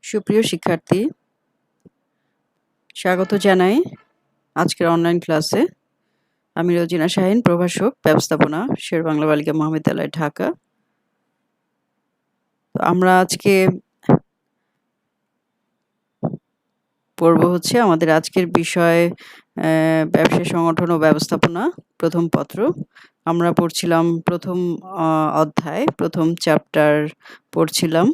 সুপ্রিয় শিক্ষার্থী, স্বাগত জানাই আজকের অনলাইন ক্লাসে। আমি রোজিনা শাহিন, প্রভাষক ব্যবস্থাপনা, শেরেবাংলা বালিকা মহাবিদ্যালয়, ঢাকা। তো আমরা আজকে পড়ব হচ্ছে আমাদের আজকের বিষয় ব্যবসায় সংগঠন ও ব্যবস্থাপনা প্রথম পত্র। আমরা পড়ছিলাম প্রথম অধ্যায়, প্রথম চ্যাপ্টার পড়ছিলাম।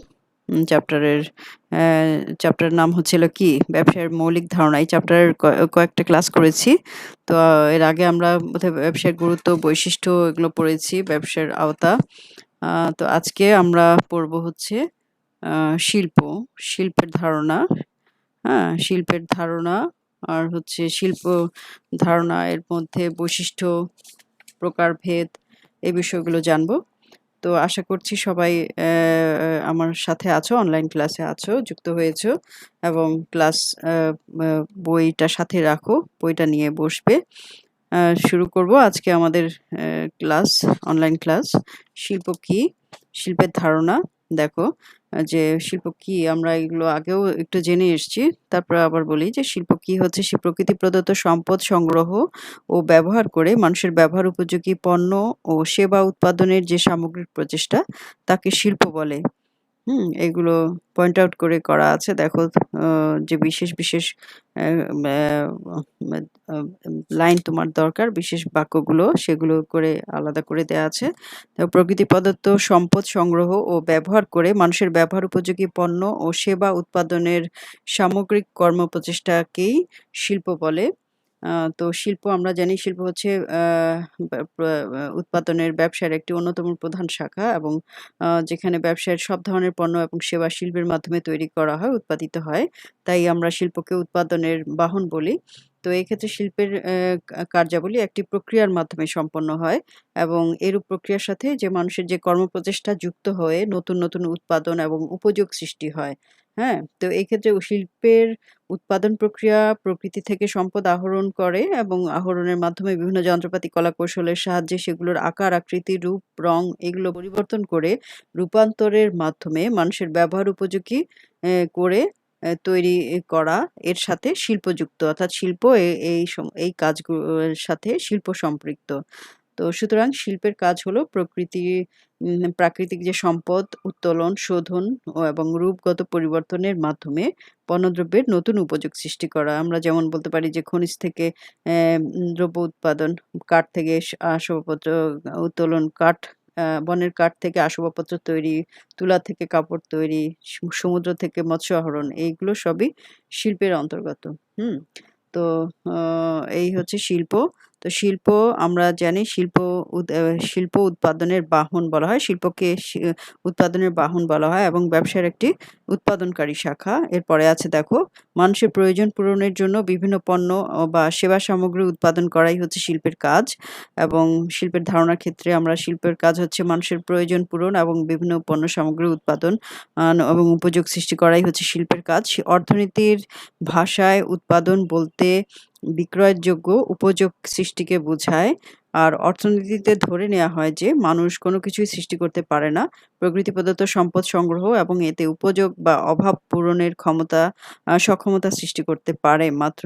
চ্যাপ্টারের নাম হচ্ছিল কি? ব্যবসায়ের মৌলিক ধারণা। এই চ্যাপ্টারের কয়েকটা ক্লাস করেছি। তো এর আগে আমরা বোধহয় ব্যবসায়ের গুরুত্ব, বৈশিষ্ট্য এগুলো পড়েছি, ব্যবসার আওতা। তো আজকে আমরা পড়ব হচ্ছে শিল্পের ধারণা। শিল্পের ধারণা আর হচ্ছে শিল্প ধারণা, এর মধ্যে বৈশিষ্ট্য, প্রকারভেদ, এই বিষয়গুলো জানবো। তো আশা করছি সবাই আমার সাথে আছো, অনলাইন ক্লাসে আছো, যুক্ত হয়েছো এবং ক্লাস বইটা সাথে রাখো, বইটা নিয়ে বসবে। শুরু করব আজকে আমাদের ক্লাস, অনলাইন ক্লাস। শিল্প কি? শিল্পের ধারণা। দেখো যে শিল্প কি, আমরা এগুলো আগেও একটু জেনে এসেছি, তারপরে আবার বলি যে শিল্প কি হচ্ছে প্রকৃতি প্রদত্ত সম্পদ সংগ্রহ ও ব্যবহার করে মানুষের ব্যবহার উপযোগী পণ্য ও সেবা উৎপাদনের যে সামগ্রিক প্রচেষ্টা, তাকে শিল্প বলে। এগুলো পয়েন্ট আউট করে করা আছে। দেখো যে বিশেষ লাইন তোমার দরকার, বিশেষ বাক্যগুলো, সেগুলো করে আলাদা করে দেয়া আছে। প্রকৃতি প্রদত্ত সম্পদ সংগ্রহ ও ব্যবহার করে মানুষের ব্যবহার উপযোগী পণ্য ও সেবা উৎপাদনের সামগ্রিক কর্মপ্রচেষ্টাকেই শিল্প বলে। তো শিল্প, আমরা জানি শিল্প হচ্ছে উৎপাদনের ব্যবসার একটি অন্যতম প্রধান শাখা এবং যেখানে ব্যবসায়ের সব ধরনের পণ্য এবং সেবা শিল্পের মাধ্যমে তৈরি করা হয়, উৎপাদিত হয়। তাই আমরা শিল্পকে উৎপাদনের বাহন বলি। তো এক্ষেত্রে শিল্পের কার্যাবলী একটি প্রক্রিয়ার মাধ্যমে সম্পন্ন হয় এবং এরূপ প্রক্রিয়ার সাথে যে মানুষের যে কর্মপ্রচেষ্টা যুক্ত হয়ে নতুন উৎপাদন এবং উপযোগ সৃষ্টি হয়। তো এই ক্ষেত্রে শিল্পের উৎপাদন প্রক্রিয়া প্রকৃতি থেকে সম্পদ আহরণ করে এবং আহরণের মাধ্যমে বিভিন্ন যন্ত্রপাতি, কলাকৌশলের সাহায্যে সেগুলোর আকার, আকৃতি, রূপ, রং এগুলো পরিবর্তন করে রূপান্তরের মাধ্যমে মানুষের ব্যবহার উপযোগী করে তৈরি করা, এর সাথে শিল্প যুক্ত। অর্থাৎ শিল্প এই কাজগুলোর সাথে শিল্প সম্পৃক্ত। তো সুতরাং শিল্পের কাজ হলো প্রাকৃতিক যে সম্পদ উত্তোলন, শোধন এবং রূপগত পরিবর্তনের মাধ্যমে পণ্যদ্রব্যের নতুন উপযোগ সৃষ্টি করা। আমরা যেমন বলতে পারি যে খনিজ থেকে দ্রব্য উৎপাদন, কাঠ থেকে আসবাবপত্র উত্তোলন, বনের কাঠ থেকে আসবাবপত্র তৈরি, তুলা থেকে কাপড় তৈরি, সমুদ্র থেকে মৎস্য আহরণ, এইগুলো সবই শিল্পের অন্তর্গত। তো এই হচ্ছে শিল্প। তো শিল্প, আমরা জানি শিল্প উৎপাদনের বাহন বলা হয়। শিল্পকে উৎপাদনের বাহন বলা হয় এবং ব্যবসার একটি উৎপাদনকারী শাখা। এরপরে আছে দেখো, মানুষের প্রয়োজন পূরণের জন্য বিভিন্ন পণ্য বা সেবা সামগ্রী উৎপাদন করাই হচ্ছে শিল্পের কাজ। এবং শিল্পের ধারণার ক্ষেত্রে আমরা শিল্পের কাজ হচ্ছে মানুষের প্রয়োজন পূরণ এবং বিভিন্ন পণ্য সামগ্রী উৎপাদন এবং উপযোগ সৃষ্টি করাই হচ্ছে শিল্পের কাজ। অর্থনীতির ভাষায় উৎপাদন বলতে বিক্রয়যোগ্য উপযোগ সৃষ্টিকে বোঝায়। আর অর্থনীতিতে ধরে নেওয়া হয় যে মানুষ কোনো কিছুই সৃষ্টি করতে পারে না, প্রকৃতি প্রদত্ত সম্পদ সংগ্রহ এবং এতে উপযোগ বা অভাব পূরণের সক্ষমতা সৃষ্টি করতে পারে মাত্র।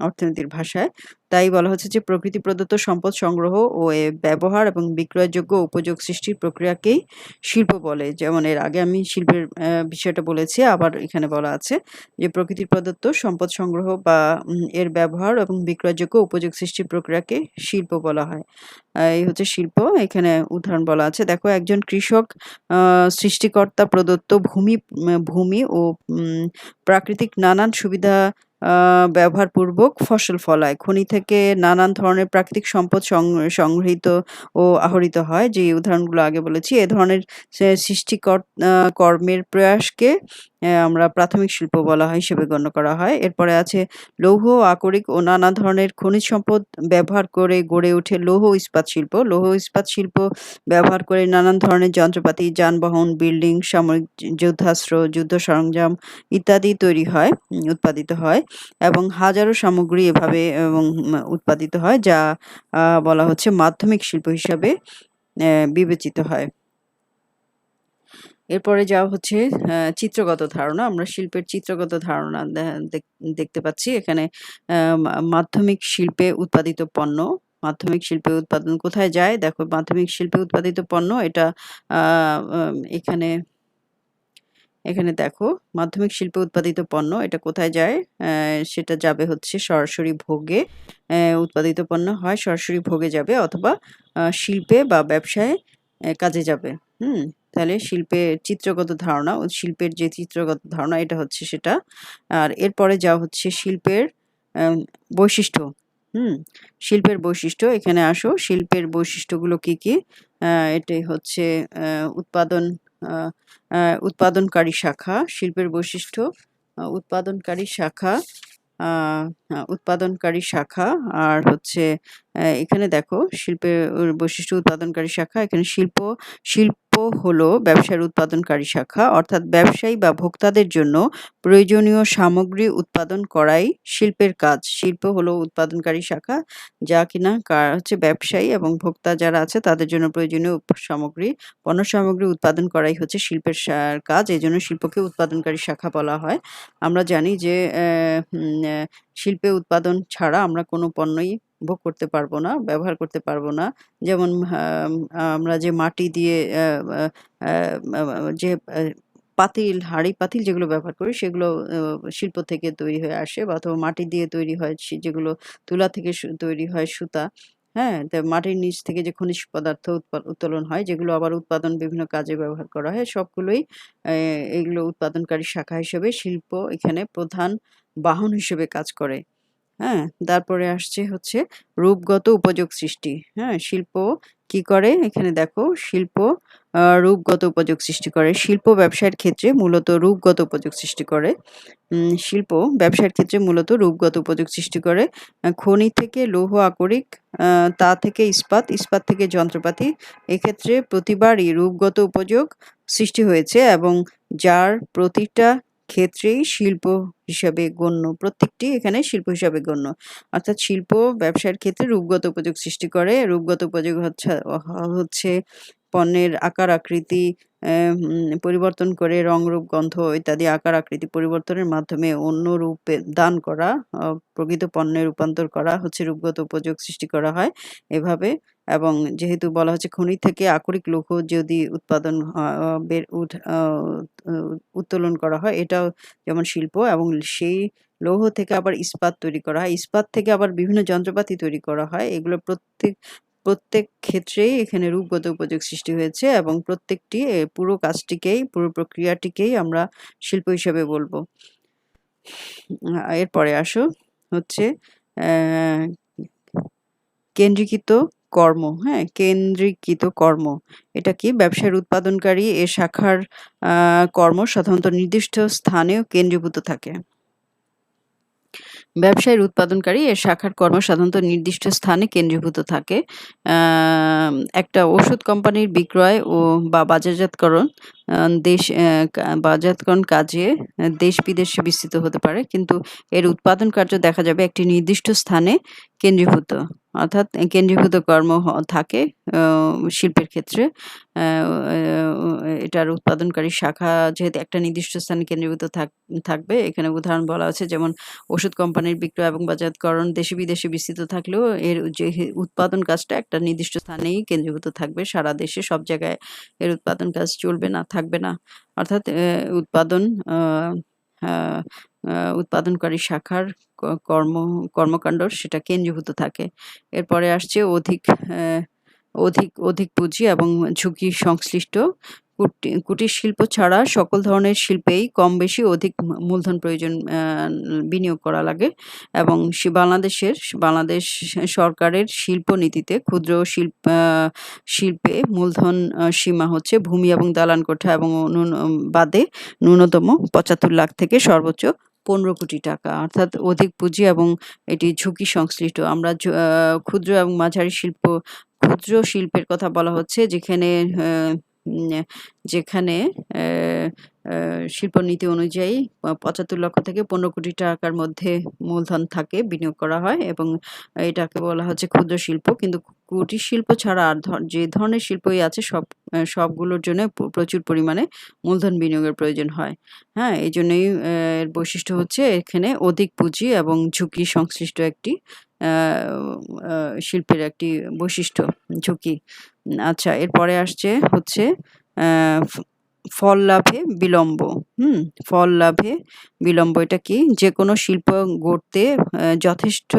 অর্থনীতির ভাষায় তাই বলা হচ্ছে যে প্রকৃতি প্রদত্ত সম্পদ সংগ্রহ ও ব্যবহার এবং বিক্রয়যোগ্য উপযোগ সৃষ্টির প্রক্রিয়াকেই শিল্প বলে। যেমন এর আগে আমি শিল্পের বিষয়টা বলেছি, আবার এখানে বলা আছে যে প্রকৃতি প্রদত্ত সম্পদ সংগ্রহ বা এর ব্যবহার এবং বিক্রয়যোগ্য উপযোগ সৃষ্টির প্রক্রিয়াকে শিল্প বলা হয়। এই হচ্ছে শিল্প। এখানে উদাহরণ বলা আছে। দেখো, একজন কৃষক সৃষ্টিকর্তা প্রদত্ত ভূমি ও প্রাকৃতিক নানান সুবিধা ব্যবহারপূর্বক ফসল ফলায়। খনি থেকে নানান ধরনের প্রাকৃতিক সম্পদ সংগৃহীত ও আহরিত হয়, যে উদাহরণগুলো আগে বলেছি। এ ধরনের কর্মের প্রয়াসকে আমরা প্রাথমিক শিল্প বলা হয়, হিসেবে গণ্য করা হয়। এরপরে আছে লৌহ, আকরিক ও নানা ধরনের খনিজ সম্পদ ব্যবহার করে গড়ে ওঠে লৌহ ইস্পাত শিল্প। লৌহ ইস্পাত শিল্প ব্যবহার করে নানান ধরনের যন্ত্রপাতি, যানবাহন, বিল্ডিং, সামরিক যুদ্ধাস্ত্র, যুদ্ধ সরঞ্জাম ইত্যাদি উৎপাদিত হয় এবং হাজারো সামগ্রী এভাবে উৎপাদিত হয়, যা বলা হচ্ছে মাধ্যমিক শিল্প হিসাবে বিবেচিত হয়। এরপরে যাওয়া হচ্ছে চিত্রগত ধারণা। আমরা শিল্পের চিত্রগত ধারণা দেখতে পাচ্ছি এখানে। মাধ্যমিক শিল্পে উৎপাদিত পণ্য, মাধ্যমিক শিল্পে উৎপাদন কোথায় যায়? দেখো, মাধ্যমিক শিল্পে উৎপাদিত পণ্য এটা আ এখানে এখানে দেখো, মাধ্যমিক শিল্পে উৎপাদিত পণ্য এটা কোথায় যায়? সেটা যাবে হচ্ছে সরাসরি ভোগে। উৎপাদিত পণ্য হয় সরাসরি ভোগে যাবে, অথবা শিল্পে বা ব্যবসায় কাজে যাবে। তাহলে শিল্পের চিত্রগত ধারণা ও শিল্পের যে চিত্রগত ধারণা এটা হচ্ছে সেটা। আর এরপরে যাওয়া হচ্ছে শিল্পের বৈশিষ্ট্য। শিল্পের বৈশিষ্ট্য, এখানে আসো। শিল্পের বৈশিষ্ট্যগুলো কি, কি? এটাই হচ্ছে উৎপাদন উৎপাদনকারী শাখা। শিল্পের বৈশিষ্ট্য উৎপাদনকারী শাখা, উৎপাদনকারী শাখা। আর হচ্ছে এখানে দেখো শিল্পের বৈশিষ্ট্য উৎপাদনকারী শাখা। এখানে শিল্প হলো ব্যবসার উৎপাদনকারী শাখা, অর্থাৎ ব্যবসায়ী বা ভোক্তাদের জন্য প্রয়োজনীয় সামগ্রী উৎপাদন করাই শিল্পের কাজ। শিল্প হলো উৎপাদনকারী শাখা, যা কিনা হচ্ছে ব্যবসায়ী এবং ভোক্তা যারা আছে তাদের জন্য প্রয়োজনীয় পণ্য সামগ্রী উৎপাদন করাই হচ্ছে শিল্পের কাজ। এজন্য শিল্পকে উৎপাদনকারী শাখা বলা হয়। আমরা জানি যে শিল্পে উৎপাদন ছাড়া আমরা কোনো পণ্যই ভোগ করতে পারবো না, ব্যবহার করতে পারবো না। যেমন আমরা যে মাটি দিয়ে যে পাতিল, হাঁড়ি-পাতিল যেগুলো ব্যবহার করি সেগুলো শিল্প থেকে তৈরি হয়ে আসে, বা অথবা মাটি দিয়ে তৈরি হয় যেগুলো তুলা থেকে তৈরি হয় সুতা। হ্যাঁ? তো মাটির নিচ থেকে যে খনিজ পদার্থ উত্তোলন হয়, যেগুলো আবার উৎপাদন বিভিন্ন কাজে ব্যবহার করা হয়, সবগুলোই এগুলো উৎপাদনকারী শাখা হিসেবে শিল্প এখানে প্রধান বাহন হিসেবে কাজ করে। হ্যাঁ? তারপরে আসছে হচ্ছে রূপগত উপযোগ সৃষ্টি। হ্যাঁ? শিল্প কি করে? এখানে দেখো, শিল্প রূপগত উপযোগ সৃষ্টি করে। শিল্প ব্যবসায়ের ক্ষেত্রে মূলত রূপগত উপযোগ সৃষ্টি করে। শিল্প ব্যবসার ক্ষেত্রে মূলত রূপগত উপযোগ সৃষ্টি করে। খনি থেকে লৌহ আকরিক, তা থেকে ইস্পাত, ইস্পাত থেকে যন্ত্রপাতি। এক্ষেত্রে প্রতিবারই রূপগত উপযোগ সৃষ্টি হয়েছে, এবং যার প্রতিটা ক্ষেত্রেই শিল্প হিসাবে গণ্য। প্রত্যেকটি এখানে শিল্প হিসাবে গণ্য। অর্থাৎ শিল্প ব্যবসার ক্ষেত্রে রূপগত উপযোগ সৃষ্টি করে। রূপগত উপযোগ হচ্ছে পণ্যের আকার আকৃতি পরিবর্তন করে রং, রূপ, গন্ধ ইত্যাদি আকার আকৃতি পরিবর্তনের মাধ্যমে অন্য রূপে দান করা, প্রকৃত পণ্যে রূপান্তর করা হচ্ছে রূপগত উপযোগ সৃষ্টি করা হয় এভাবে। এবং যেহেতু বলা হচ্ছে খনি থেকে আকরিক লৌহ যদি উৎপাদন উত্তোলন করা হয়, এটাও যেমন শিল্প, এবং সেই লৌহ থেকে আবার ইস্পাত তৈরি করা হয়। ইস্পাত থেকে আবার বিভিন্ন যন্ত্রপাতি তৈরি করা হয়। এগুলো প্রত্যেক ক্ষেত্রেই এখানে রূপগত উপযোগ সৃষ্টি হয়েছে, এবং প্রত্যেকটি পুরো কাজটিকেই, পুরো প্রক্রিয়াটিকেই আমরা শিল্প হিসেবে বলবো। এরপরে আসো হচ্ছে কেন্দ্রীকৃত কর্ম। হ্যাঁ? কেন্দ্রীকৃত কর্ম। এটা কি? ব্যবসার উৎপাদনকারী এ শাখার কর্ম সাধারণত নির্দিষ্ট স্থানেও কেন্দ্রীভূত থাকে। ব্যবসায়ের উৎপাদনকারী এর শাখার কর্ম সাধারণত নির্দিষ্ট স্থানে কেন্দ্রীভূত থাকে। একটা ওষুধ কোম্পানির বিক্রয় বা বাজারজাতকরণ বাজারজাতকরণ কাজে দেশ-বিদেশে বিস্তৃত হতে পারে, কিন্তু এর উৎপাদন কার্য দেখা যাবে একটি নির্দিষ্ট স্থানে কেন্দ্রীভূত। অর্থাৎ কেন্দ্রীভূত কর্ম থাকে শিল্পের ক্ষেত্রে। এটার উৎপাদনকারী শাখা যেহেতু একটা নির্দিষ্ট স্থানে কেন্দ্রীভূত থাকবে। এখানে উদাহরণ বলা আছে, যেমন ওষুধ কোম্পানির বিক্রয় এবং বাজারজাতকরণ দেশে-বিদেশে বিস্তৃত থাকলেও এর যে উৎপাদন কাজটা একটা নির্দিষ্ট স্থানেই কেন্দ্রীভূত থাকবে। সারা দেশে সব জায়গায় এর উৎপাদন কাজ চলবে না, থাকবে না। অর্থাৎ উৎপাদনকারী শাখার কর্মকাণ্ড সেটা কেন্দ্রীভূত থাকে। এরপরে আসছে অধিক পুঁজি এবং ঝুঁকি সংশ্লিষ্ট। কুটির শিল্প ছাড়া সকল ধরনের শিল্পেই কম-বেশি অধিক মূলধন প্রয়োজন, বিনিয়োগ করা লাগে, এবং বাংলাদেশ সরকারের শিল্প নীতিতে ক্ষুদ্র শিল্পে মূলধন সীমা হচ্ছে ভূমি এবং দালান কোঠা এবং বাদে ন্যূনতম ৭৫ লাখ থেকে সর্বোচ্চ ১৫ কোটি টাকা। অর্থাৎ অধিক পুঁজি এবং এটি ঝুঁকি সংশ্লিষ্ট। আমরা ক্ষুদ্র এবং মাঝারি ক্ষুদ্র শিল্পের কথা বলা হচ্ছে, যেখানে শিল্পনীতি অনুযায়ী ৭৫ লক্ষ থেকে ১৫ কোটি টাকার মধ্যে মূলধন থাকে, বিনিয়োগ করা হয় এবং এটাকে বলা হচ্ছে ক্ষুদ্র শিল্প। কিন্তু কুটির শিল্প ছাড়া আর যে ধরনের শিল্পই আছে সবগুলোর জন্য প্রচুর পরিমাণে মূলধন বিনিয়োগের প্রয়োজন হয়। হ্যাঁ? এইজন্যই এর বৈশিষ্ট্য হচ্ছে এখানে অধিক পুঁজি এবং ঝুঁকি সংশ্লিষ্ট একটি আ আ শিল্পের একটি বৈশিষ্ট্য, ঝুঁকি। আচ্ছা, এরপরে আসছে হচ্ছে অ্যা ফ ফল লাভে বিলম্ব। হুম? ফল লাভে বিলম্ব এটা কি? যেকোনো শিল্প গড়তে যথেষ্ট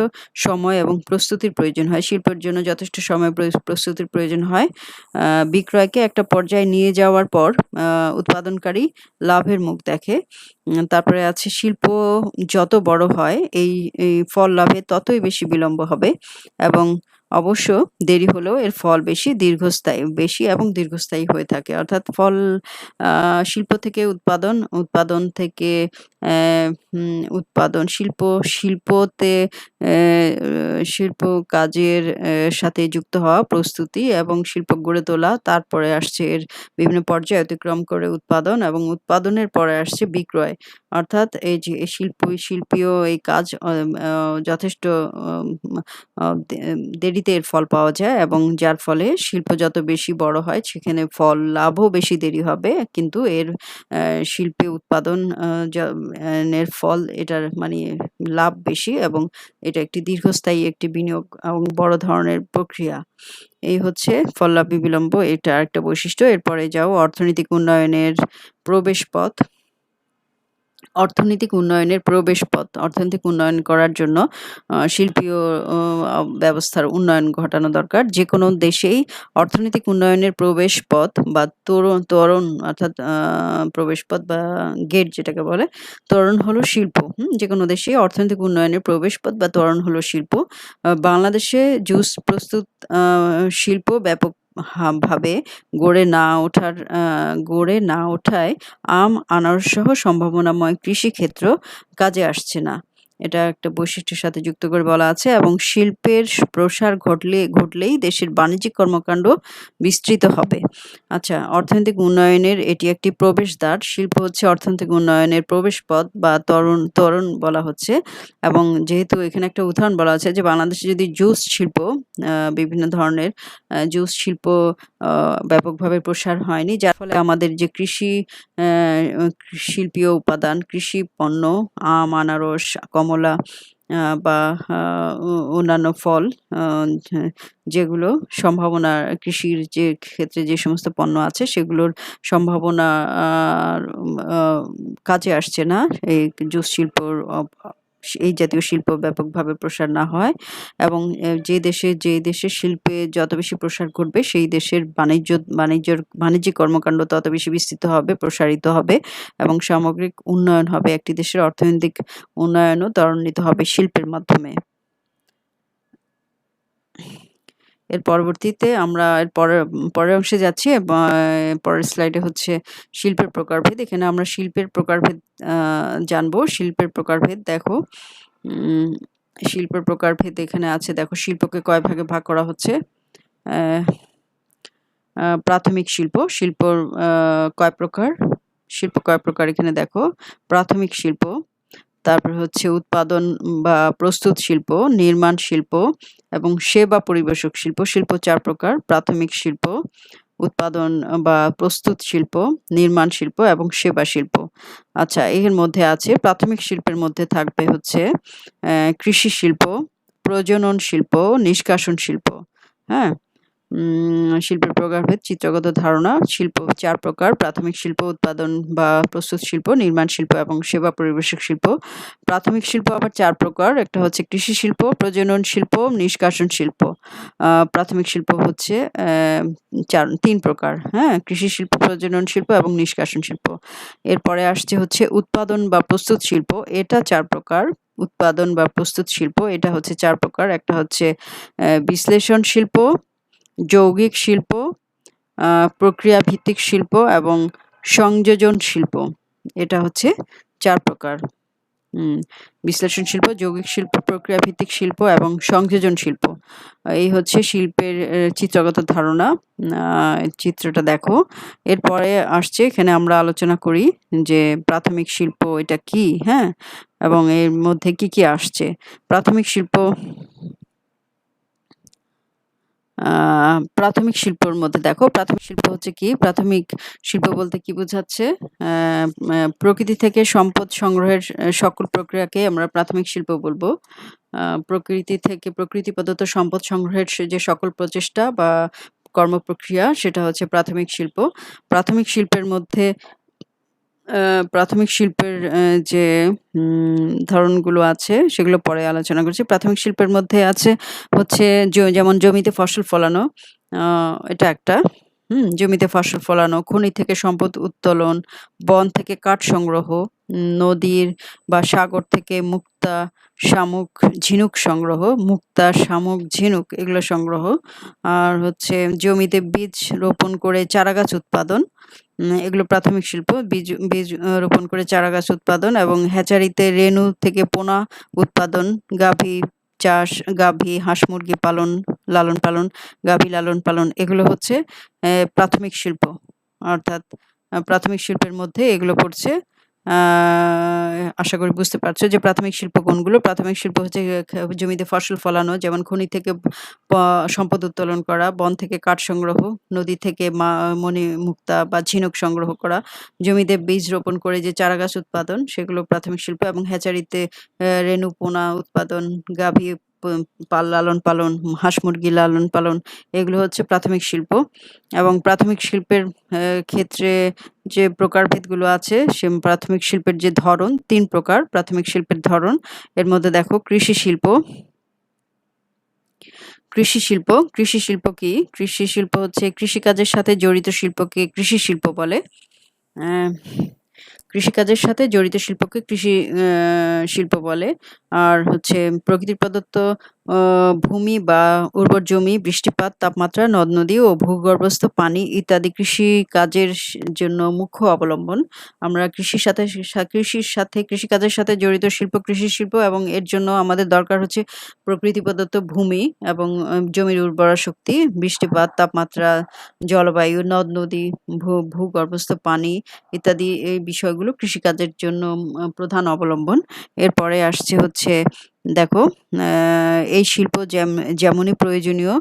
সময় এবং প্রস্তুতির প্রয়োজন হয়। শিল্পের জন্য যথেষ্ট সময় প্রস্তুতির প্রয়োজন হয়। আ বিক্রয়কে একটা পর্যায়ে নিয়ে যাওয়ার পর আ উৎপাদনকারী লাভের মুখ দেখে। তারপরে আছে শিল্প যত বড় হয় এই ফল লাভে ততই বেশি বিলম্ব হবে এবং অবশ্য দেরি হলেও এর ফল বেশি এবং দীর্ঘস্থায়ী হয়ে থাকে। অর্থাৎ আ শিল্প থেকে উৎপাদন থেকে উৎপাদন, শিল্পতে শিল্প কাজের সাথে যুক্ত হওয়া, প্রস্তুতি এবং শিল্প গড়ে তোলা। তারপরে আসছে এর বিভিন্ন পর্যায় অতিক্রম করে উৎপাদন এবং উৎপাদনের পরে আসছে বিক্রয়। অর্থাৎ এই যে শিল্পীয় এই কাজ যথেষ্ট অম দেরিতে এর ফল পাওয়া যায় এবং যার ফলে শিল্প যত বেশি বড় হয় সেখানে লাভও বেশি দেরি হবে। কিন্তু এর শিল্পে উৎপাদন এর ফল এটার মানে লাভ বেশি এবং এটা একটি দীর্ঘস্থায়ী একটি বিনিয়োগ এবং বড় ধরনের প্রক্রিয়া। এই হচ্ছে ফললাভে বিলম্ব, এটা আরেকটা বৈশিষ্ট্য। এরপরে যাও অর্থনৈতিক উন্নয়নের প্রবেশপথ। অর্থনৈতিক উন্নয়ন করার জন্য শিল্পীয় ব্যবস্থার উন্নয়ন ঘটানো দরকার। যেকোনো দেশেই অর্থনৈতিক উন্নয়নের প্রবেশপথ বা ত্বরণ অর্থাৎ প্রবেশপথ বা গেট যেটাকে বলে, ত্বরণ হলো শিল্প। যেকোনো দেশেই অর্থনৈতিক উন্নয়নের প্রবেশপথ বা ত্বরণ হলো শিল্প। বাংলাদেশে জুস প্রস্তুত আ শিল্প ব্যাপক ভাবে গড়ে না ওঠায় আনারসসহ সম্ভাবনাময় কৃষিক্ষেত্র কাজে আসছে না। এটা একটা বৈশিষ্ট্যের সাথে যুক্ত করে বলা আছে এবং শিল্পের প্রসার ঘটলেই দেশের বাণিজ্যিক কর্মকাণ্ড বিস্তৃত হবে। আচ্ছা, অর্থনৈতিক উন্নয়নের এটি একটি প্রবেশদ্বার। শিল্প হচ্ছে অর্থনৈতিক উন্নয়নের প্রবেশপথ বা ত্বরণ বলা হচ্ছে এবং যেহেতু এখানে একটা উদাহরণ বলা আছে যে বাংলাদেশে যদি জুস শিল্প বিভিন্ন ধরনের জুস শিল্প আ ব্যাপকভাবে প্রসার হয়নি। যার ফলে আমাদের যে অ্যা শিল্পীয় উপাদান, কৃষি পণ্য, আম, আনারস, কমলা বা আ ও অন্যান্য ফল আ যেগুলো সম্ভাবনা কৃষির যে ক্ষেত্রে যে সমস্ত পণ্য আছে সেগুলোর সম্ভাবনা আর আ কাজে আসছে না। এই জুস শিল্পর এই জাতীয় শিল্প ব্যাপকভাবে প্রসার না হয় এবং যে দেশের শিল্পে যত বেশি প্রসার ঘটবে সেই দেশের বাণিজ্যিক কর্মকাণ্ড তত বেশি বিস্তৃত হবে, প্রসারিত হবে এবং সামগ্রিক উন্নয়ন হবে। একটি দেশের অর্থনৈতিক উন্নয়নও ত্বরান্বিত হবে শিল্পের মাধ্যমে। এর পরবর্তীতে আমরা পরের অংশে যাচ্ছি। পরের স্লাইডে হচ্ছে শিল্পের প্রকারভেদ। এখানে আমরা শিল্পের প্রকারভেদ জানবো। শিল্পের প্রকারভেদ দেখো। উম শিল্পের প্রকারভেদ এখানে আছে, দেখো শিল্পকে কয় ভাগে ভাগ করা হচ্ছে। প্রাথমিক শিল্প কয় প্রকার? শিল্প কয় প্রকার এখানে দেখো। প্রাথমিক শিল্প, তারপর হচ্ছে উৎপাদন বা প্রস্তুত শিল্প, নির্মাণ শিল্প এবং সেবা পরিবেশক শিল্প। শিল্প ৪ প্রকার: প্রাথমিক শিল্প, উৎপাদন বা প্রস্তুত শিল্প, নির্মাণ শিল্প এবং সেবা শিল্প। আচ্ছা, এর মধ্যে আছে প্রাথমিক শিল্পের মধ্যে থাকবে হচ্ছে কৃষি শিল্প, প্রজনন শিল্প, নিষ্কাশন শিল্প। হ্যাঁ? শিল্পের প্রকারভেদ, চিত্রগত ধারণা। শিল্প ৪ প্রকার: প্রাথমিক শিল্প, উৎপাদন বা প্রস্তুত শিল্প, নির্মাণ শিল্প এবং সেবা পরিবেশক শিল্প। প্রাথমিক শিল্প আবার ৪ প্রকার। একটা হচ্ছে কৃষি শিল্প, প্রজনন শিল্প, নিষ্কাশন শিল্প। প্রাথমিক শিল্প হচ্ছে ৩ প্রকার। হ্যাঁ? কৃষি শিল্প, প্রজনন শিল্প এবং নিষ্কাশন শিল্প। এরপরে আসছে হচ্ছে উৎপাদন বা প্রস্তুত শিল্প। এটা ৪ প্রকার। উৎপাদন বা প্রস্তুত শিল্প এটা হচ্ছে ৪ প্রকার। একটা হচ্ছে বিশ্লেষণ শিল্প, যৌগিক শিল্প, প্রক্রিয়া ভিত্তিক শিল্প এবং সংযোজন শিল্প। এটা হচ্ছে ৪ প্রকার। বিশ্লেষণ শিল্প, যৌগিক শিল্প, প্রক্রিয়া ভিত্তিক শিল্প এবং সংযোজন শিল্প। এই হচ্ছে শিল্পের চিত্রগত ধারণা। চিত্রটা দেখো। এরপরে আসছে, এখানে আমরা আলোচনা করি যে প্রাথমিক শিল্প এটা কি, হ্যাঁ? এবং এর মধ্যে কি, কি আসছে। প্রাথমিক শিল্প প্রাথমিক শিল্পর মধ্যে দেখো, প্রাথমিক শিল্প হচ্ছে কি? প্রাথমিক শিল্প বলতে কি বোঝাচ্ছে? প্রকৃতি থেকে সম্পদ সংগ্রহের সকল প্রক্রিয়াকে আমরা প্রাথমিক শিল্প বলবো। প্রকৃতি থেকে প্রকৃতি প্রদত্ত সম্পদ সংগ্রহের যে সকল প্রচেষ্টা বা কর্মপ্রক্রিয়া, সেটা হচ্ছে প্রাথমিক শিল্প। প্রাথমিক শিল্পের মধ্যে প্রাথমিক শিল্পের যে ধরনগুলো আছে সেগুলো পরে আলোচনা করছি। প্রাথমিক শিল্পের মধ্যে আছে হচ্ছে যেমন জমিতে ফসল ফলানো, এটা একটা। জমিতে ফসল ফলানো, খনি থেকে সম্পদ উত্তোলন, বন থেকে কাঠ সংগ্রহ, নদীর বা সাগর থেকে মুক্তা, শামুক, ঝিনুক সংগ্রহ, মুক্তা, শামুক, ঝিনুক এগুলো সংগ্রহ। আর হচ্ছে জমিতে বীজ রোপণ করে চারাগাছ উৎপাদন, এগুলো প্রাথমিক শিল্প। বীজ রোপণ করে চারাগাছ উৎপাদন এবং হ্যাচারিতে রেণু থেকে পোনা উৎপাদন, গাভী চাষ, গাভী, হাঁস মুরগি পালন, লালন পালন, গাভী লালন পালন, এগুলো হচ্ছে প্রাথমিক শিল্প। অর্থাৎ প্রাথমিক শিল্পের মধ্যে এগুলো পড়ছে। আশা করি বুঝতে পারছো যে প্রাথমিক শিল্প কোনগুলো। প্রাথমিক শিল্প হচ্ছে জমিতে ফসল ফলানো, যেমন খনি থেকে সম্পদ উত্তোলন করা, বন থেকে কাঠ সংগ্রহ, নদী থেকে মণি, মুক্তা বা ঝিনুক সংগ্রহ করা, জমিতে বীজ রোপণ করে যে চারাগাছ উৎপাদন, সেগুলো প্রাথমিক শিল্প। এবং হ্যাচারিতে রেণু পোনা উৎপাদন, গাভী লালন পালন, হাঁস মুরগি লালন পালন, এগুলো হচ্ছে প্রাথমিক শিল্প। এবং প্রাথমিক শিল্পের ক্ষেত্রে যে প্রকারভেদগুলো আছে, সে প্রাথমিক শিল্পের যে ধরন, 3 প্রকার প্রাথমিক শিল্পের ধরন। এর মধ্যে দেখো কৃষি শিল্প। কৃষি শিল্প, কৃষি শিল্প কি? কৃষি শিল্প হচ্ছে কৃষিকাজের সাথে জড়িত শিল্পকে কৃষি শিল্প বলে। কৃষিকাজের সাথে জড়িত শিল্পকে কৃষি শিল্প বলে। আর হচ্ছে প্রকৃতি প্রদত্ত ভূমি বা উর্বর জমি, বৃষ্টিপাত, তাপমাত্রা, নদ-নদী ও ভূগর্ভস্থ পানি ইত্যাদি কৃষিকাজের জন্য মুখ্য অবলম্বন। আমরা কৃষিকাজের সাথে জড়িত শিল্প কৃষি শিল্প, এবং এর জন্য আমাদের দরকার হচ্ছে প্রকৃতি প্রদত্ত ভূমি এবং জমির উর্বরা শক্তি, বৃষ্টিপাত, তাপমাত্রা, জলবায়ু, নদ-নদী, ভূগর্ভস্থ পানি ইত্যাদি। এই বিষয়গুলো কৃষিকাজের জন্য প্রধান অবলম্বন। এরপরে আসছে হচ্ছে দেখো, এই শিল্প যেমনই প্রয়োজনীয়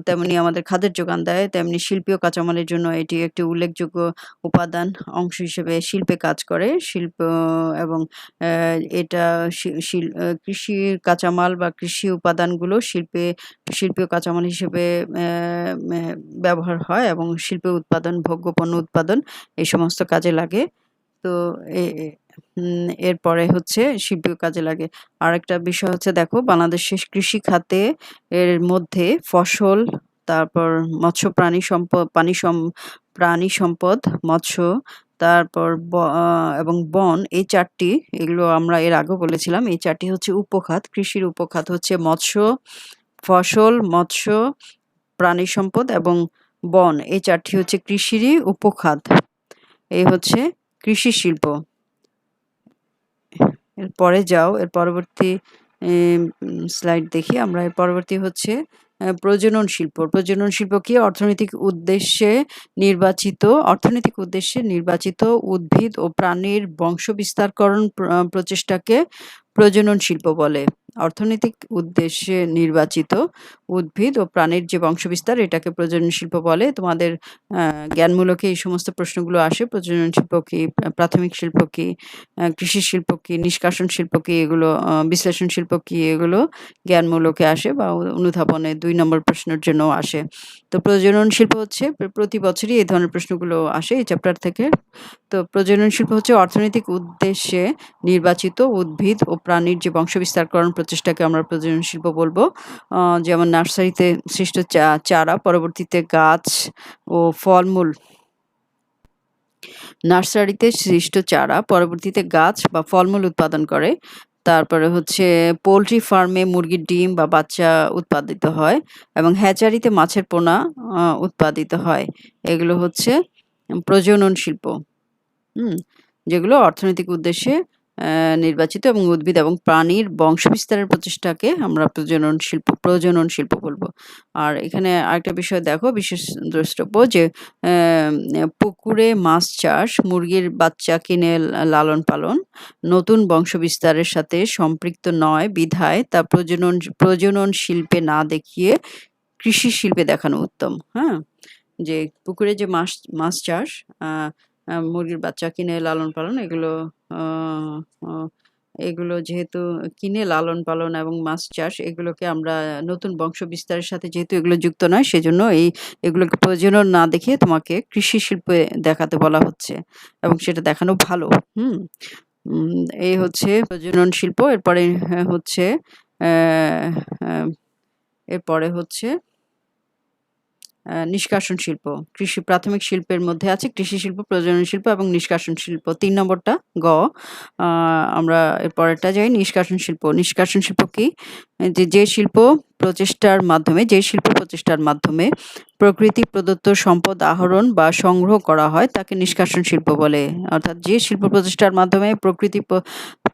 তেমনি আমাদের খাদ্যের যোগান দেয়, তেমনি শিল্পীয় কাঁচামালের জন্য এটি একটি উল্লেখযোগ্য উপাদান অংশ হিসেবে শিল্পে কাজ করে। শিল্প এবং এটা কৃষির কাঁচামাল বা কৃষি উপাদানগুলো শিল্পীয় কাঁচামাল হিসেবে ব্যবহার হয় এবং শিল্পে উৎপাদন, ভোগ্য পণ্য উৎপাদন এই সমস্ত কাজে লাগে। তো এরপরে হচ্ছে শিল্পীয় কাজে লাগে। আরেকটা বিষয় হচ্ছে দেখো, বাংলাদেশের কৃষি খাতে এর মধ্যে ফসল, তারপর মৎস্য প্রাণী সম্পদ, মৎস্য, তারপর এবং বন, এই 4টি, এগুলো আমরা এর আগেও বলেছিলাম, এই 4টি হচ্ছে উপখাত। কৃষির উপখাত হচ্ছে মৎস্য, প্রাণী সম্পদ এবং বন, এই 4টি হচ্ছে কৃষিরই উপখাত। এই হচ্ছে কৃষি শিল্প। এরপরে যাও, এর পরবর্তী স্লাইড দেখি আমরা। এর পরবর্তী হচ্ছে প্রজনন শিল্প। প্রজনন শিল্প কি? অর্থনৈতিক উদ্দেশ্যে নির্বাচিত উদ্ভিদ ও প্রাণীর বংশ বিস্তারকরণ প্রচেষ্টাকে প্রজনন শিল্প বলে। অর্থনৈতিক উদ্দেশ্যে নির্বাচিত উদ্ভিদ ও প্রাণীর যে বংশবিস্তার, এটাকে প্রজনন শিল্প বলে। তোমাদের জ্ঞানমূলকে এই সমস্ত প্রশ্নগুলো আসে। প্রজনন শিল্প কি, প্রাথমিক শিল্প কি, কৃষি শিল্প কি, নিষ্কাশন শিল্প কি, এগুলো বিশ্লেষণ শিল্প কি, এগুলো জ্ঞানমূলকে আসে বা অনুধাবনে 2 নম্বর প্রশ্নের জন্য আসে। তো প্রজনন শিল্প হচ্ছে প্রতি বছরই এই ধরনের প্রশ্নগুলো আসে এই চ্যাপ্টার থেকে। তো প্রজনন শিল্প হচ্ছে অর্থনৈতিক উদ্দেশ্যে নির্বাচিত উদ্ভিদ ও প্রাণীর যে বংশবিস্তারকরণ প্রচেষ্টাকে আমরা প্রজনন শিল্প বলবো। যেমন নার্সারিতে সৃষ্ট চারা পরবর্তীতে গাছ ও ফলমূল নার্সারিতে সৃষ্ট চারা পরবর্তীতে গাছ বা ফলমূল উৎপাদন করে। তারপরে হচ্ছে পোল্ট্রি ফার্মে মুরগির ডিম বা বাচ্চা উৎপাদিত হয় এবং হ্যাচারিতে মাছের পোনা উৎপাদিত হয়। এগুলো হচ্ছে প্রজনন শিল্প, যেগুলো অর্থনৈতিক উদ্দেশ্যে নির্বাচিত এবং উদ্ভিদ এবং প্রাণীর বংশবিস্তারের প্রচেষ্টাকে আমরা প্রজনন শিল্প বলবো। আর এখানে আরেকটা বিষয় দেখো বিশেষ দ্রষ্টব্য যে পুকুরে মাছ চাষ, মুরগির বাচ্চা কিনে লালন পালন নতুন বংশবিস্তারের সাথে সম্পৃক্ত নয় বিধায় তা প্রজনন শিল্পে না দেখিয়ে কৃষি শিল্পে দেখানো উত্তম। হ্যাঁ, যে পুকুরে যে মাছ চাষ, মুরগির বাচ্চা কিনে লালন পালন এগুলো যেহেতু কিনে লালন পালন এবং মাছ চাষ এগুলোকে আমরা নতুন বংশ বিস্তারের সাথে যেহেতু এগুলো যুক্ত নয় সেজন্য এগুলোকে প্রয়োজনও না দেখিয়ে তোমাকে কৃষি শিল্পে দেখাতে বলা হচ্ছে এবং সেটা দেখানো ভালো। এই হচ্ছে প্রজনন শিল্প। এরপরে হচ্ছে নিষ্কাশন শিল্প। প্রাথমিক শিল্পের মধ্যে আছে কৃষি শিল্প, প্রজনন শিল্প এবং নিষ্কাশন শিল্প। ৩ নম্বরটা গ। আমরা এর পরেরটা যাই, নিষ্কাশন শিল্প। নিষ্কাশন শিল্প কি? যে শিল্প প্রচেষ্টার মাধ্যমে প্রকৃতি প্রদত্ত সম্পদ আহরণ বা সংগ্রহ করা হয় তাকে নিষ্কাশন শিল্প বলে। অর্থাৎ যে শিল্প প্রচেষ্টার মাধ্যমে প্রকৃতি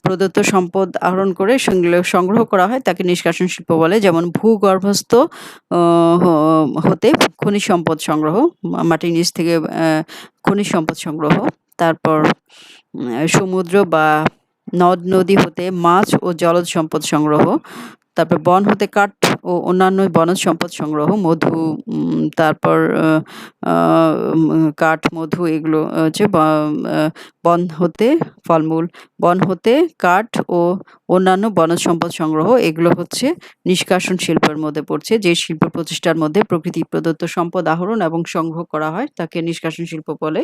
প্রদত্ত সম্পদ আহরণ করে সংগ্রহ করা হয় তাকে নিষ্কাশন শিল্প বলে। যেমন ভূগর্ভস্থ হতে খনিজ সম্পদ সংগ্রহ, মাটির নিচ থেকে খনিজ সম্পদ সংগ্রহ। তারপর সমুদ্র বা নদ নদী হতে মাছ ও জলজ সম্পদ সংগ্রহ। তারপর বন হতে কাঠ ও অন্যান্য বনজ সম্পদ সংগ্রহ, মধু, তারপর কাঠ, মধু, এগুলো হচ্ছে বন হতে ফলমূল, বন হতে কাঠ ও অন্যান্য বনজ সম্পদ সংগ্রহ, এগুলো হচ্ছে নিষ্কাশন শিল্পের মধ্যে পড়ছে। যে শিল্প প্রতিষ্ঠার মধ্যে প্রকৃতি প্রদত্ত সম্পদ আহরণ এবং সংগ্রহ করা হয় তাকে নিষ্কাশন শিল্প বলে।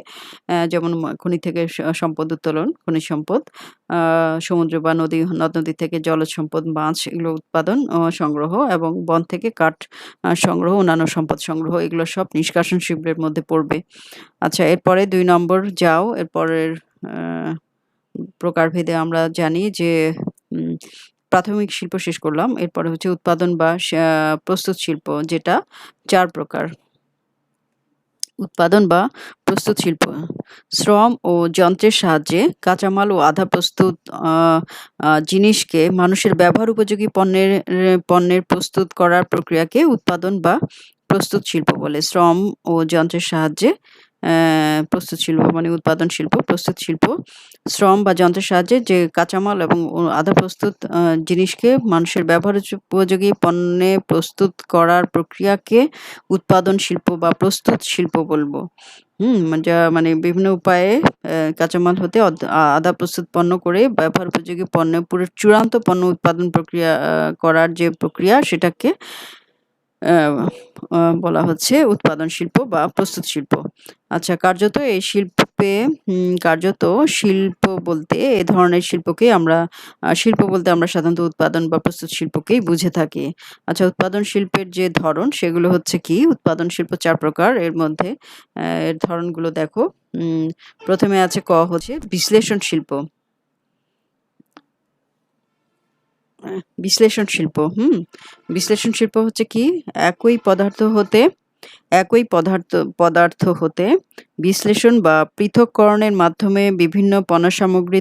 যেমন খনি থেকে সম্পদ উত্তোলন, খনিজ সম্পদ, সমুদ্র বা নদ নদী থেকে জলজ সম্পদ, মাছ, এগুলো উৎপাদন সংগ্রহ, এবং বন থেকে কাঠ সংগ্রহ, অন্যান্য সম্পদ সংগ্রহ, এগুলো সব নিষ্কাশন শিল্পের মধ্যে পড়বে। আচ্ছা, এরপরে ২ নম্বর যাও। এরপরের প্রকারভেদে আমরা জানি যে প্রাথমিক শিল্প শেষ করলাম। এরপরে হচ্ছে উৎপাদন বা প্রস্তুত শিল্প, যেটা ৪ প্রকার। উৎপাদন বা প্রস্তুত শিল্প শ্রম ও যন্ত্রের সাহায্যে কাঁচামাল ও আধা প্রস্তুত জিনিসকে মানুষের ব্যবহার উপযোগী পণ্যের প্রস্তুত করার প্রক্রিয়াকে উৎপাদন বা প্রস্তুত শিল্প বলে। শ্রম ও যন্ত্রের সাহায্যে প্রস্তুত শিল্প মানে উৎপাদন শিল্প। প্রস্তুত শিল্প শ্রম বা যন্ত্রের সাহায্যে যে কাঁচামাল এবং আধা প্রস্তুত জিনিসকে মানুষের ব্যবহার উপযোগী পণ্যে প্রস্তুত করার প্রক্রিয়াকে উৎপাদন শিল্প বা প্রস্তুত শিল্প বলবো। যা মানে বিভিন্ন উপায়ে কাঁচামাল হতে আধা প্রস্তুত পণ্য করে ব্যবহার উপযোগী পণ্য পুরো চূড়ান্ত পণ্য উৎপাদন প্রক্রিয়া করার যে প্রক্রিয়া সেটাকে বলা হচ্ছে উৎপাদন শিল্প বা প্রস্তুত শিল্প। আচ্ছা, কার্যত শিল্প বলতে এ ধরনের শিল্পকে আমরা সাধারণত উৎপাদন বা প্রস্তুত শিল্পকেই বুঝে থাকি। আচ্ছা, উৎপাদন শিল্পের যে ধরন সেগুলো হচ্ছে কি? উৎপাদন শিল্প ৪ প্রকার। এর মধ্যে এর ধরনগুলো দেখো। প্রথমে আছে ক হচ্ছে বিশ্লেষণ শিল্প। বিশ্লেষণ শিল্প বিশ্লেষণ শিল্প হচ্ছে কি? একই পদার্থ হতে বিশ্লেষণ বা পৃথককরণের মাধ্যমে বিভিন্ন পণ্য সামগ্রী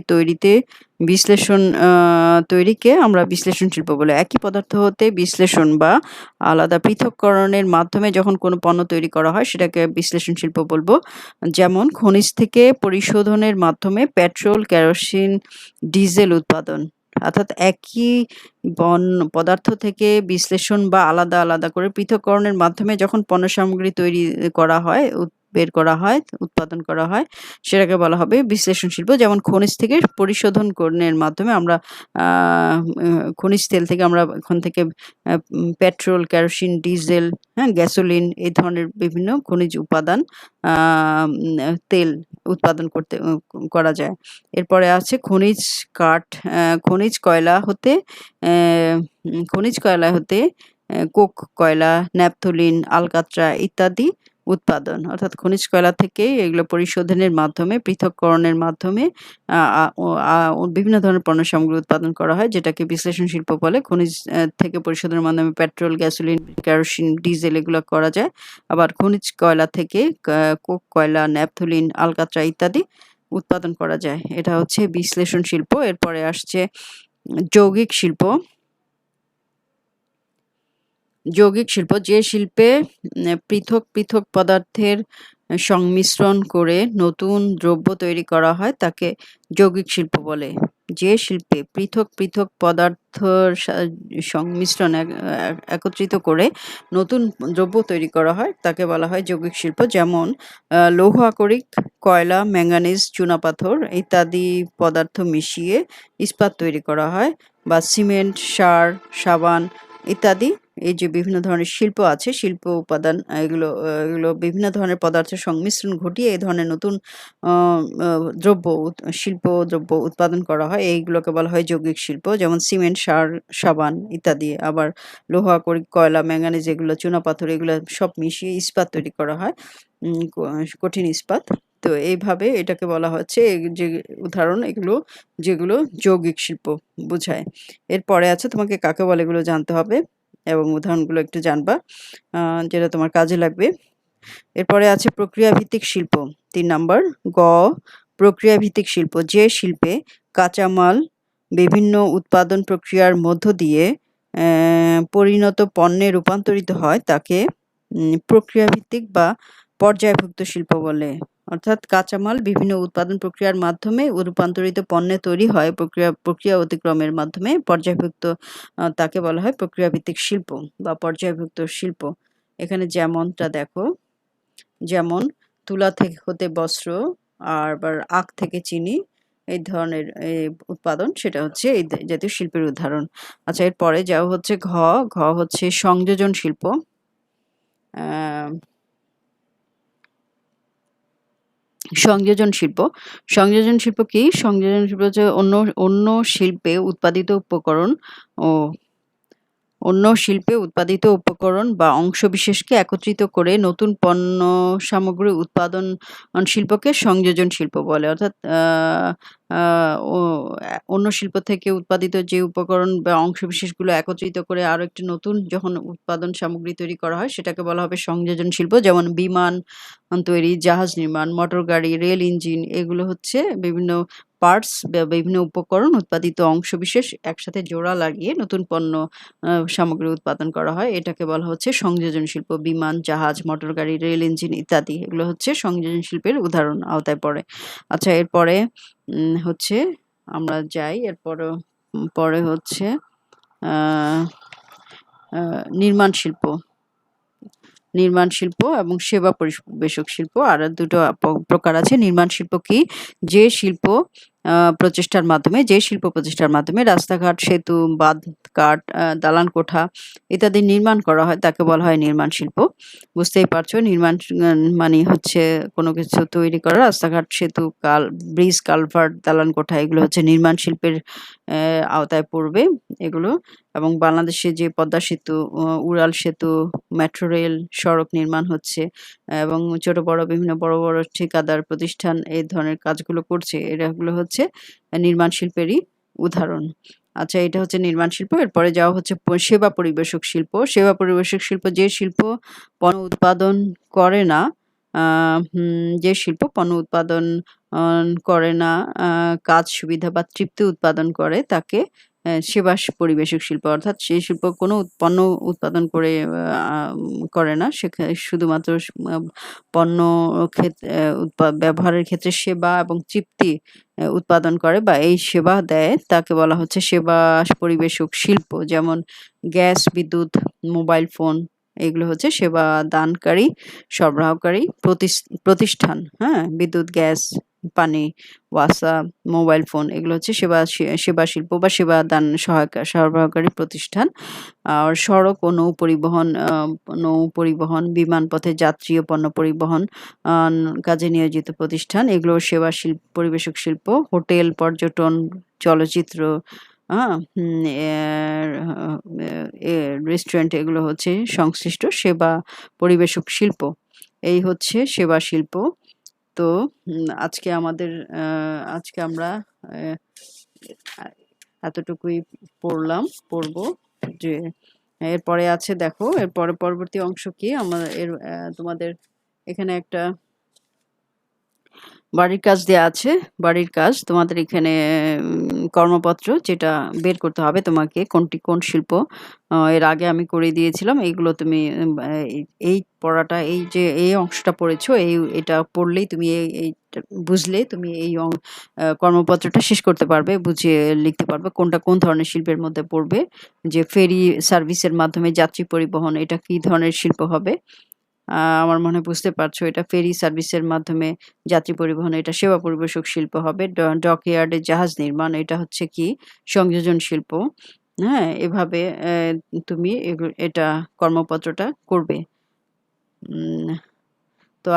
তৈরিকে আমরা বিশ্লেষণ শিল্প বলে। একই পদার্থ হতে বিশ্লেষণ বা আলাদা পৃথককরণের মাধ্যমে যখন কোনো পণ্য তৈরি করা হয় সেটাকে বিশ্লেষণ শিল্প বলবো। যেমন খনিজ থেকে পরিশোধনের মাধ্যমে পেট্রোল, কেরোসিন, ডিজেল উৎপাদন। অর্থাৎ একই পদার্থ থেকে বিশ্লেষণ বা আলাদা করে পৃথককরণের মাধ্যমে যখন পণ্য সামগ্রী তৈরি করা হয়, বের করা হয়, উৎপাদন করা হয়, সেটাকে বলা হবে বিশ্লেষণ শিল্প। যেমন খনিজ থেকে পরিশোধনের মাধ্যমে আমরা খনিজ তেল থেকে আমরা ওখান থেকে পেট্রোল, কেরোসিন, ডিজেল, গ্যাসোলিন, এই ধরনের বিভিন্ন খনিজ উপাদান তেল উৎপাদন করা যায়। এরপরে আছে খনিজ কাঠ। খনিজ কয়লা হতে কোক কয়লা, ন্যাপথলিন, আলকাত্রা ইত্যাদি উৎপাদন। অর্থাৎ খনিজ কয়লা থেকে এগুলো পরিশোধনের মাধ্যমে, পৃথককরণের মাধ্যমে বিভিন্ন ধরনের পণ্য সামগ্রী উৎপাদন করা হয়, যেটাকে বিশ্লেষণ শিল্প বলে। খনিজ থেকে পরিশোধনের মাধ্যমে পেট্রোল, গ্যাসোলিন, কেরোসিন, ডিজেল এগুলো করা যায়। আবার খনিজ কয়লা থেকে কোক কয়লা, ন্যাপথলিন, আলকাত্রা ইত্যাদি উৎপাদন করা যায়। এটা হচ্ছে বিশ্লেষণ শিল্প। এরপরে আসছে যৌগিক শিল্প। যৌগিক শিল্প যে শিল্পে পৃথক পৃথক পদার্থের সংমিশ্রণ করে নতুন দ্রব্য তৈরি করা হয় তাকে যৌগিক শিল্প বলে। যে শিল্পে পৃথক পৃথক পদার্থর সংমিশ্রণ একত্রিত করে নতুন দ্রব্য তৈরি করা হয় তাকে বলা হয় যৌগিক শিল্প। যেমন লৌহ আকরিক, কয়লা, ম্যাঙ্গানিজ, চুনাপাথর ইত্যাদি পদার্থ মিশিয়ে ইস্পাত তৈরি করা হয়, বা সিমেন্ট, সার, সাবান ইত্যাদি। এই যে বিভিন্ন ধরনের শিল্প আছে, শিল্প উপাদান এগুলো বিভিন্ন ধরনের পদার্থের সংমিশ্রণ ঘটিয়ে এই ধরনের নতুন দ্রব্য শিল্প দ্রব্য উৎপাদন করা হয়। এইগুলোকে বলা হয় যৌগিক শিল্প। যেমন সিমেন্ট, সার, সাবান ইত্যাদি। আবার লৌহ আকরিক, কয়লা, ম্যাঙ্গানিজ এগুলো, চুনাপাথর এগুলো সব মিশিয়ে ইস্পাত তৈরি করা হয়, কঠিন ইস্পাত। তো এইভাবে এটাকে বলা হচ্ছে যে উদাহরণ এগুলো যেগুলো যৌগিক শিল্প বোঝায়। এরপরে আছে তোমাকে কাকে বলে এগুলো জানতে হবে এবং উদাহরণগুলো একটু জানবা, যেটা তোমার কাজে লাগবে। এরপরে আছে প্রক্রিয়াভিত্তিক শিল্প। ৩ নাম্বার গ, প্রক্রিয়াভিত্তিক শিল্প যে শিল্পে কাঁচামাল বিভিন্ন উৎপাদন প্রক্রিয়ার মধ্য দিয়ে পরিণত পণ্যে রূপান্তরিত হয় তাকে প্রক্রিয়াভিত্তিক বা পর্যায়ভুক্ত শিল্প বলে। অর্থাৎ কাঁচামাল বিভিন্ন উৎপাদন প্রক্রিয়ার মাধ্যমে রূপান্তরিত পণ্যে তৈরি হয় প্রক্রিয়া অতিক্রমের মাধ্যমে পর্যায়ভুক্ত, তাকে বলা হয় প্রক্রিয়াভিত্তিক শিল্প বা পর্যায়ভুক্ত শিল্প। এখানে যেমনটা দেখো, যেমন তুলা হতে বস্ত্র আবার আখ থেকে চিনি এই ধরনের উৎপাদন, সেটা হচ্ছে এই জাতীয় শিল্পের উদাহরণ। আচ্ছা, এরপরে যাও হচ্ছে ঘ হচ্ছে সংযোজন শিল্প। সংযোজন শিল্প। সংযোজন শিল্প কি? সংযোজন শিল্প হচ্ছে অন্য শিল্পে উৎপাদিত উপকরণ বা অংশবিশেষকে একত্রিত করে নতুন পণ্য সামগ্রী উৎপাদন শিল্পকে সংযোজন শিল্প বলে। অর্থাৎ অন্য শিল্প থেকে উৎপাদিত যে উপকরণ বা অংশবিশেষগুলো একত্রিত করে আরো একটি নতুন যখন উৎপাদন সামগ্রী তৈরি করা হয় সেটাকে বলা হবে সংযোজন শিল্প। যেমন বিমান তৈরি, জাহাজ নির্মাণ, মোটর গাড়ি, রেল ইঞ্জিন এগুলো হচ্ছে বিভিন্ন পার্টস বা বিভিন্ন উপকরণ উৎপাদিত অংশবিশেষ একসাথে জোড়া লাগিয়ে নতুন পণ্য সামগ্রী উৎপাদন করা হয়। এটাকে বলা হচ্ছে সংযোজন শিল্প। বিমান, জাহাজ, মোটর গাড়ি, রেল ইঞ্জিন ইত্যাদি এগুলো হচ্ছে সংযোজন শিল্পের উদাহরণ আওতায় পড়ে। আচ্ছা, এরপরে হচ্ছে আমরা যাই, পরে হচ্ছে নির্মাণ শিল্প। নির্মাণ শিল্প এবং সেবা পরিবেশক শিল্প আর দুটো প্রকার আছে। নির্মাণ শিল্প কি? যে শিল্প প্রচেষ্টার মাধ্যমে রাস্তাঘাট, সেতু, বাঁধ, কাঠ, দালান কোঠা ইত্যাদি নির্মাণ করা হয় তাকে বলা হয় নির্মাণ শিল্প। বুঝতেই পারছো, নির্মাণ মানে হচ্ছে কোনো কিছু তৈরি করা, রাস্তাঘাট, সেতু, ব্রিজ, কালভার্ট, দালান কোঠা এগুলো হচ্ছে নির্মাণ শিল্পের আওতায় পড়বে এগুলো। এবং বাংলাদেশে যে পদ্মা সেতু, উড়াল সেতু, মেট্রো রেল, সড়ক নির্মাণ হচ্ছে এবং ছোট বড় বিভিন্ন বড় বড় ঠিকাদার প্রতিষ্ঠান এই ধরনের কাজগুলো করছে, এগুলো হচ্ছে নির্মাণ শিল্পেরই উদাহরণ। আচ্ছা, এটা হচ্ছে নির্মাণ শিল্প। এরপরে যাওয়া হচ্ছে সেবা পরিবেশক শিল্প। সেবা পরিবেশক শিল্প যে শিল্প পণ্য উৎপাদন করে না, কাজ, সুবিধা বা তৃপ্তি উৎপাদন করে তাকে সেবা পরিবেশক শিল্প। অর্থাৎ সেই শিল্প কোনো পণ্য উৎপাদন করে না, সেখানে শুধুমাত্র পণ্য ব্যবহারের ক্ষেত্রে সেবা এবং তৃপ্তি উৎপাদন করে বা এই সেবা দেয় তাকে বলা হচ্ছে সেবা পরিবেশক শিল্প। যেমন গ্যাস, বিদ্যুৎ, মোবাইল ফোন এগুলো হচ্ছে সেবা দানকারী সরবরাহকারী প্রতিষ্ঠান। বিদ্যুৎ, গ্যাস, পানি, ওয়াসা, মোবাইল ফোন এগুলো হচ্ছে সেবা শিল্প বা সেবা দান সরবরাহকারী প্রতিষ্ঠান। আর সড়ক ও নৌ পরিবহন, বিমান পথে যাত্রী ও পণ্য পরিবহন কাজে নিয়োজিত প্রতিষ্ঠান এগুলো সেবা পরিবেশক শিল্প। হোটেল, পর্যটন, চলচ্চিত্র, রেস্টুরেন্ট এগুলো হচ্ছে সংশ্লিষ্ট সেবা পরিবেশক শিল্প। এই হচ্ছে সেবা শিল্প। তো আজকে আমরা এতটুকুই পড়ব। যে এরপরে আছে দেখো, এরপরে পরবর্তী অংশ কি তোমাদের এখানে একটা বাড়ির কাজ দেয়া আছে। বাড়ির কাজ তোমাদের এখানে কর্মপত্র যেটা বের করতে হবে তোমাকে কোনটি কোন শিল্প। এর আগে আমি করে দিয়েছিলাম। এইগুলো তুমি এই পড়াটা এই যে এই অংশটা পড়েছো এটা পড়লেই তুমি এইটা বুঝলে তুমি এই কর্মপত্রটা শেষ করতে পারবে। বুঝিয়ে লিখতে পারবে কোনটা কোন ধরনের শিল্পের মধ্যে পড়বে। যে ফেরি সার্ভিসের মাধ্যমে যাত্রী পরিবহন এটা কি ধরনের শিল্প হবে? আমার মনে হয় বুঝতে পারছো এটা ফেরি সার্ভিসের মাধ্যমে যাত্রী পরিবহন এটা সেবা পরিবেশক শিল্প হবে। ডকইয়ার্ডে জাহাজ নির্মাণ এটা হচ্ছে কি সংযোজন শিল্প। হ্যাঁ? এভাবে তুমি এটা কর্মপত্রটা করবে। উম তো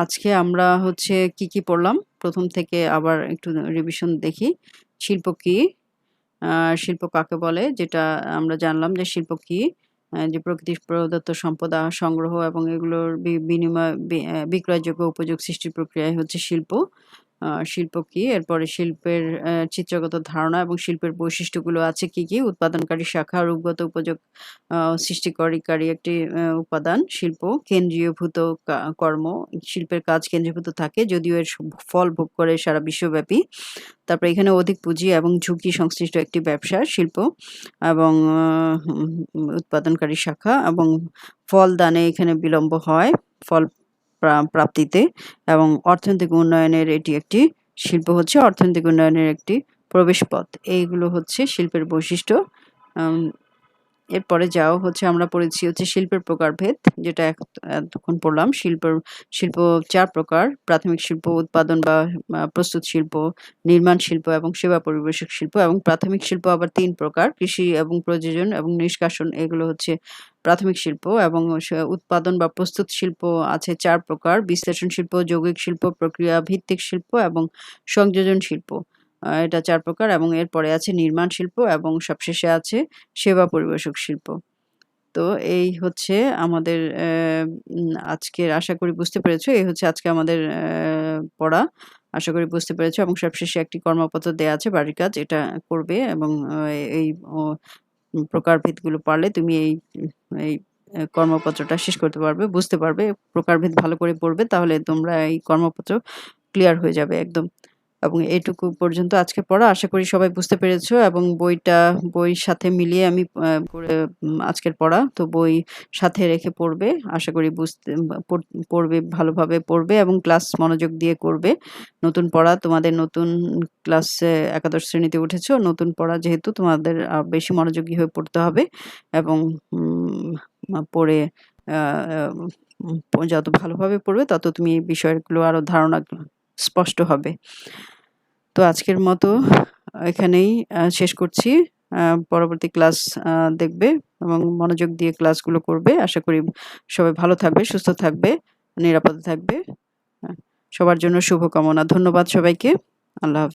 আজকে আমরা হচ্ছে কি পড়লাম? ১ম থেকে আবার একটু রিভিশন দেখি। শিল্প কি? শিল্প কাকে বলে? যেটা আমরা জানলাম যে শিল্প কি? যে প্রকৃতির প্রদত্ত সম্পদ সংগ্রহ এবং এগুলোর বিনিময় বিক্রয়যোগ্য উপযোগ সৃষ্টির প্রক্রিয়াই হচ্ছে শিল্প। শিল্প কি? এরপরে শিল্পের চিত্রগত ধারণা এবং শিল্পের বৈশিষ্ট্যগুলো আছে কি? উৎপাদনকারী শাখা, রূপগত উপযোগ সৃষ্টিকারী একটি উপাদান শিল্প। কেন্দ্রীয়ভূত কর্ম। শিল্পের কাজ কেন্দ্রীভূত থাকে যদিও এর ফল ভোগ করে সারা বিশ্বব্যাপী। তারপরে এখানে অধিক পুঁজি এবং ঝুঁকি সংশ্লিষ্ট একটি ব্যবসা শিল্প এবং উৎপাদনকারী শাখা এবং ফল দানে এখানে বিলম্ব হয় ফল প্রাপ্তিতে এবং অর্থনৈতিক উন্নয়নের এটি একটি শিল্প হচ্ছে অর্থনৈতিক উন্নয়নের একটি প্রবেশপথ। এইগুলো হচ্ছে শিল্পের বৈশিষ্ট্য। এরপরে হচ্ছে আমরা পড়েছি হচ্ছে শিল্পের প্রকারভেদ যেটা এতক্ষণ পড়লাম। শিল্প ৪ প্রকার। প্রাথমিক শিল্প, উৎপাদন বা প্রস্তুত শিল্প, নির্মাণ শিল্প এবং সেবা পরিবেশক শিল্প এবং প্রাথমিক শিল্প আবার ৩ প্রকার। কৃষি এবং প্রযোজন এবং নিষ্কাশন এগুলো হচ্ছে প্রাথমিক শিল্প এবং উৎপাদন বা প্রস্তুত শিল্প আছে ৪ প্রকার। বিশ্লেষণ শিল্প, যৌগিক শিল্প, প্রক্রিয়া ভিত্তিক শিল্প এবং সংযোজন শিল্প। এটা ৪ প্রকার এবং এরপরে আছে নির্মাণ শিল্প এবং সবশেষে আছে সেবা পরিবেশক শিল্প। তো এই হচ্ছে আমাদের আজকের আশা করি বুঝতে পেরেছো। এই হচ্ছে আজকে আমাদের পড়া। আশা করি বুঝতে পেরেছো এবং সবশেষে একটি কর্মপত্র দেয়া আছে বাড়ির কাজ। এটা করবে এবং এই প্রকারভেদগুলো পারলে তুমি এই কর্মপত্রটা শেষ করতে পারবে, বুঝতে পারবে। প্রকারভেদ ভালো করে পড়বে তাহলে তোমরা এই কর্মপত্র ক্লিয়ার হয়ে যাবে একদম। এবং এটুকু পর্যন্ত আজকে পড়া। আশা করি সবাই বুঝতে পেরেছো এবং বইর সাথে মিলিয়ে আমি করে আজকের পড়া। তো বই সাথে রেখে পড়বে। আশা করি পড়বে ভালোভাবে পড়বে এবং ক্লাস মনোযোগ দিয়ে করবে। নতুন পড়া তোমাদের নতুন ক্লাসে একাদশ শ্রেণীতে উঠেছো। নতুন পড়া যেহেতু তোমাদের বেশি মনোযোগী হয়ে পড়তে হবে এবং পড়ে আ যত ভালোভাবে পড়বে তত তুমি এই বিষয়গুলো আরো ধারণা স্পষ্ট হবে। তো আজকের মতো এখানেই শেষ করছি। পরবর্তী ক্লাস দেখবে এবং মনোযোগ দিয়ে ক্লাসগুলো করবে। আশা করি সবাই ভালো থাকবে, সুস্থ থাকবে, নিরাপদে থাকবে। সবার জন্য শুভকামনা। ধন্যবাদ সবাইকে। আল্লাহ হাফেজ।